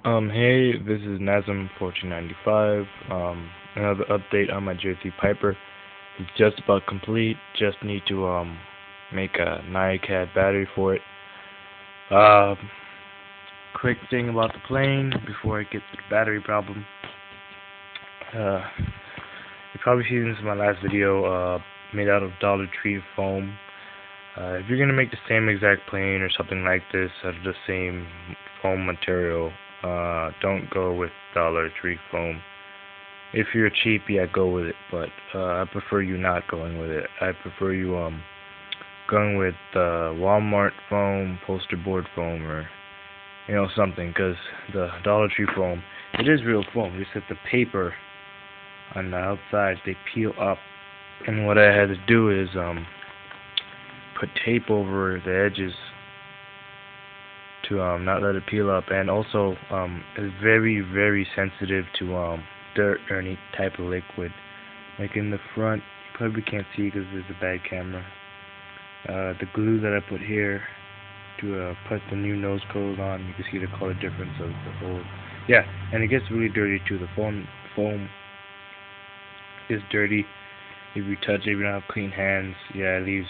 Hey, this is Nazem1495. Another update on my JC Piper. It's just about complete. Just need to make a nicad battery for it. Um, Quick thing about the plane before I get to the battery problem. You probably seen this in my last video. Made out of Dollar Tree foam. If you're gonna make the same exact plane or something like this out of the same foam material, don't go with Dollar Tree foam. If you're cheap, yeah, go with it, but I prefer you not going with it. I prefer you going with Walmart foam, poster board foam, or something, because the Dollar Tree foam, it is real foam. Just that the paper on the outside, they peel up, and what I had to do is put tape over the edges to not let it peel up, and also it's very, very sensitive to dirt or any type of liquid. Like in the front, you probably can't see because there's a bad camera. The glue that I put here to put the new nose cone on, you can see the color difference of the whole. Yeah, and it gets really dirty too. The foam is dirty. If you touch it, if you don't have clean hands, yeah, it leaves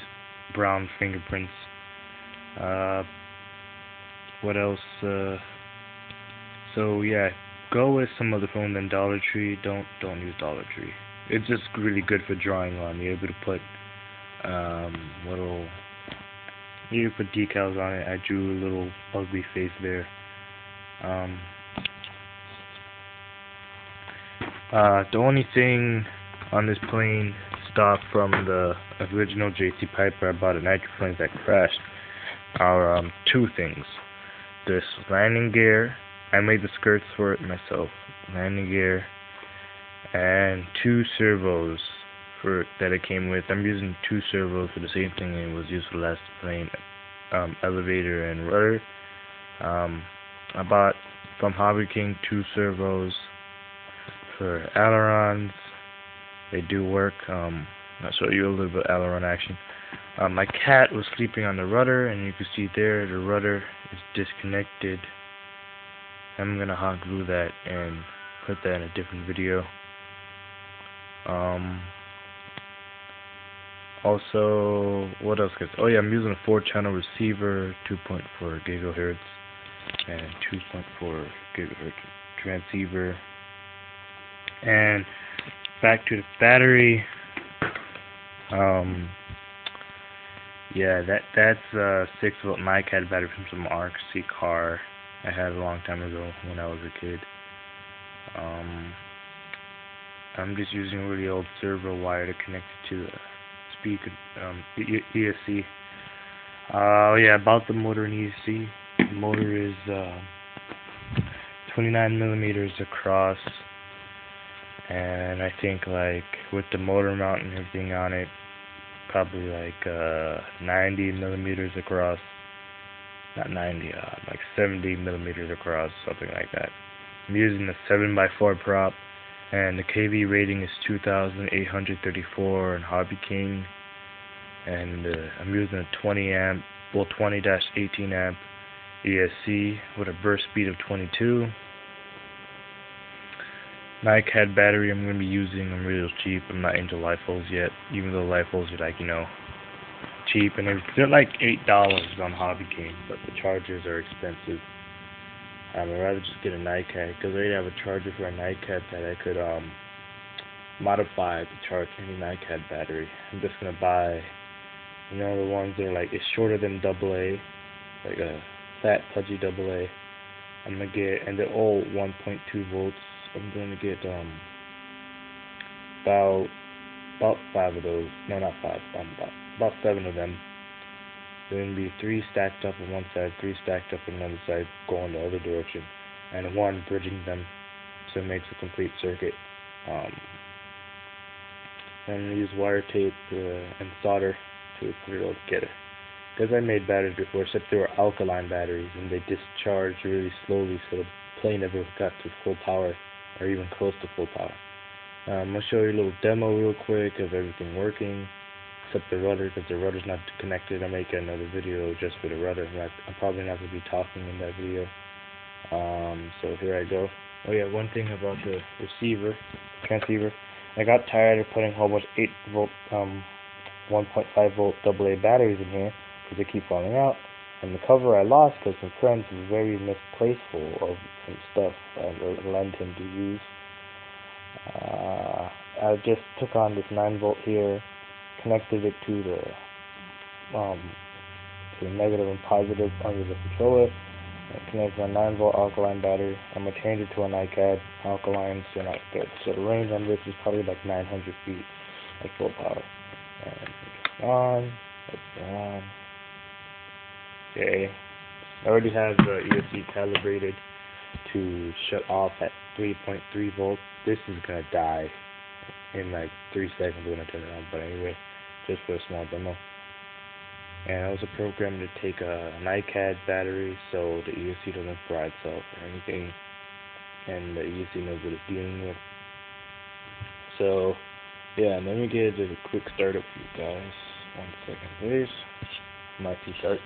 brown fingerprints. What else? So yeah, go with some other foam than Dollar Tree. Don't use Dollar Tree. It's just really good for drawing on. You're able to put little. You can put decals on it. I drew a little ugly face there. The only thing on this plane stock from the original JC Piper I bought at Nitroplanes that crashed are two things. This landing gear, I made the skirts for it myself. Landing gear and two servos that it came with. I'm using two servos for the same thing it was used for the last plane, elevator and rudder. I bought from Hobby King two servos for ailerons. They do work. I'll show you a little bit of aileron action. My cat was sleeping on the rudder, and you can see there the rudder is disconnected. I'm gonna hot glue that and put that in a different video. Also, what else? Oh yeah, I'm using a 4-channel receiver, 2.4 gigahertz, and 2.4 gigahertz transceiver. And back to the battery. Yeah, that's a 6-volt nicad battery from some RC car I had a long time ago when I was a kid. I'm just using a really old servo wire to connect it to the speaker, ESC. Yeah, about the motor and ESC. The motor is 29 millimeters across, and I think like with the motor mount and everything on it, probably like 90 millimeters across. Not 90, like 70 millimeters across, something like that. I'm using a 7x4 prop, and the kV rating is 2,834 on Hobby King, and I'm using a 20-18 amp ESC with a burst speed of 22. nicad battery I'm going to be using. I'm real cheap. I'm not into LiFos yet, even though LiFos are like, cheap and everything. They're like $8 on Hobby King, but the chargers are expensive. I'd rather just get a nicad, because I already have a charger for a nicad that I could modify to charge any nicad battery. I'm just going to buy, the ones that are like, it's shorter than AA, like a fat, pudgy AA. I'm going to get, and they're all 1.2 volts. I'm going to get about 5 of those. No, not 5. About 7 of them. There going to be 3 stacked up on one side, 3 stacked up on another side, going the other direction, and 1 bridging them, so it makes a complete circuit. I'm going to use wire tape and solder to put it all together. Because I made batteries before, except they were alkaline batteries, and they discharged really slowly, so the plane never got to full power, or even close to full power. I'm going to show you a little demo real quick of everything working, except the rudder, because the rudder's not connected. I'll make another video just for the rudder. I'm probably not going to be talking in that video. So here I go. Oh yeah, one thing about the transceiver, I got tired of putting a whole bunch 8 volt, 1.5 volt AA batteries in here because they keep falling out. And the cover I lost because some friends were very misplaceful of some stuff I lent him to use. I just took on this 9 volt here, connected it to the negative and positive under the controller, and connected my 9 volt alkaline battery. I'm going to change it to a nicad alkaline, so not good. So the range on this is probably like 900 feet at full power. And it's on. Okay. I already have the ESC calibrated to shut off at 3.3 volts. This is going to die in like 3 seconds when I turn it on, but anyway, just for a small demo. And I also programmed to take a nicad battery so the ESC doesn't fry itself or anything, and the ESC knows what it's dealing with. So yeah, let me get a quick startup for you guys. 1 second please. Might be dark.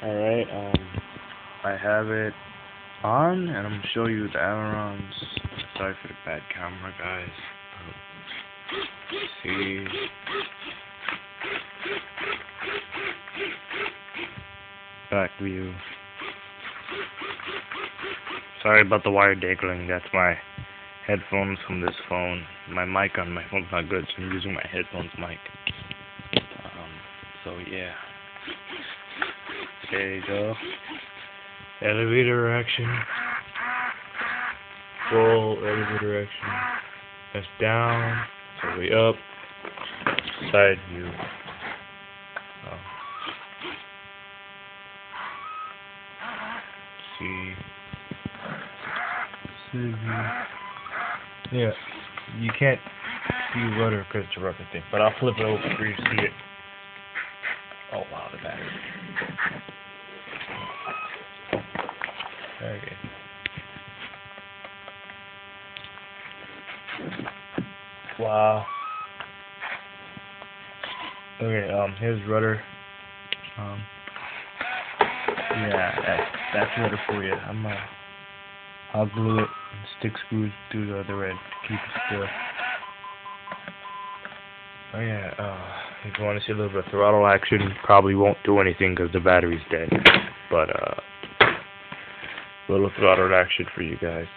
Alright, I have it on, and I'm going to show you the ailerons. Sorry for the bad camera, guys. See. Back view. Sorry about the wire dangling. That's my headphones from this phone. My mic on my phone's not good, so I'm using my headphones mic. So yeah. There you go. Elevator action. Full elevator action. That's down. All the way up. Side view. See. Yeah. You can't see rudder because it's a rubber thing, but I'll flip it over for you to see it. Oh wow, the battery. Okay. Wow. Okay, here's rudder. Yeah, that's rudder for you. I'll glue it and stick screws through the other end to keep it still. Oh yeah, if you want to see a little bit of throttle action, probably won't do anything because the battery's dead. But little throttle action for you guys.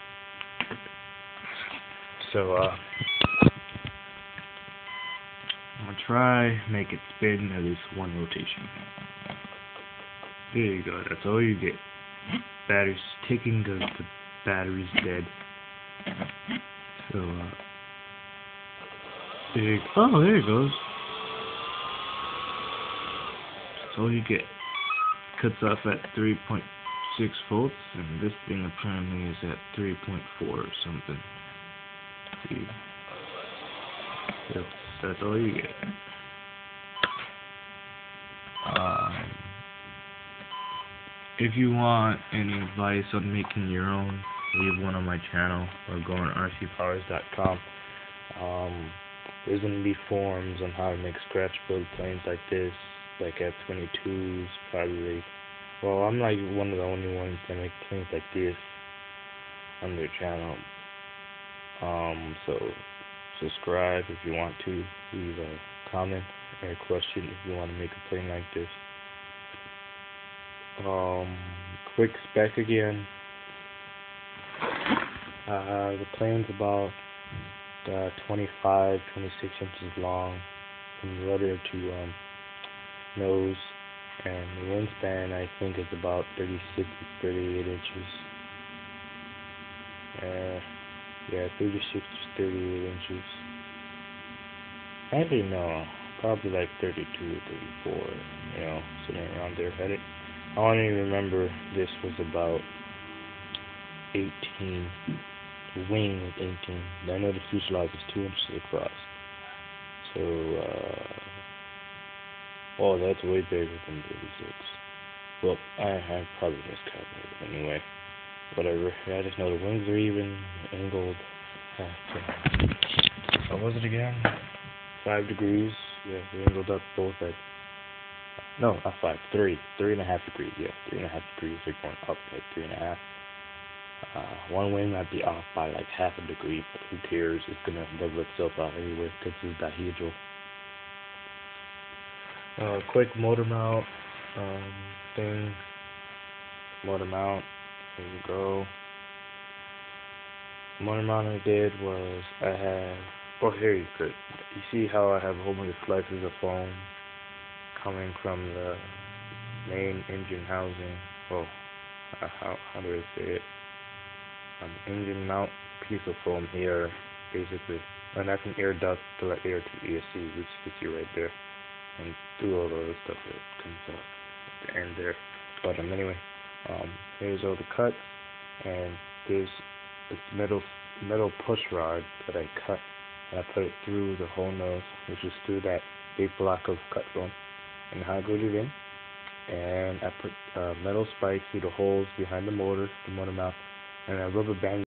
So I'm gonna try make it spin at least one rotation. There you go. That's all you get. Battery's ticking because the battery's dead. So there it goes. That's all you get. Cuts off at 3.6 volts, and this thing apparently is at 3.4 or something. See, that's all you get. If you want any advice on making your own, leave one on my channel or go on rcpowers.com. There's going to be forums on how to make scratch build planes like this, like F-22s, probably. Well, I'm like one of the only ones that make planes like this on their channel. So subscribe if you want to, leave a comment or a question if you want to make a plane like this. Quick spec again. The plane's about 25, 26 inches long from rudder to nose, and the wingspan I think is about 36 to 38 inches. Yeah, 36 to 38 inches. Actually no, probably like 32 or 34, you know, sitting around there. I don't even remember, this was about 18. The wing was 18. I know the fuselage is 2 inches across. So, oh, that's way bigger than 36. Well, I probably miscalculated anyway. Whatever. I just know the wings are even, angled. What was it again? 5 degrees. Yeah, we angled up both at. No, not 5. 3.5 degrees. Yeah, 3.5 degrees. They're going up like 3.5. One wing might be off by like half a degree, but who cares? It's gonna level itself out anyway because it's dihedral. Quick motor mount thing. Motor mount. There you go. Motor mount I did was I had. Oh, here you could. You see how I have a whole bunch of slices of foam coming from the main engine housing. Well, how do I say it? Engine mount piece of foam here, basically, and that's an air duct to let air to the ESC, which you can see right there, and through all the other stuff that comes out at the end there. But anyway, here's all the cuts, and there's this metal push rod that I cut, and I put it through the whole nose, which is through that big block of cut foam, and I glued it in, and I put metal spikes through the holes behind the motor mount, and I rubber band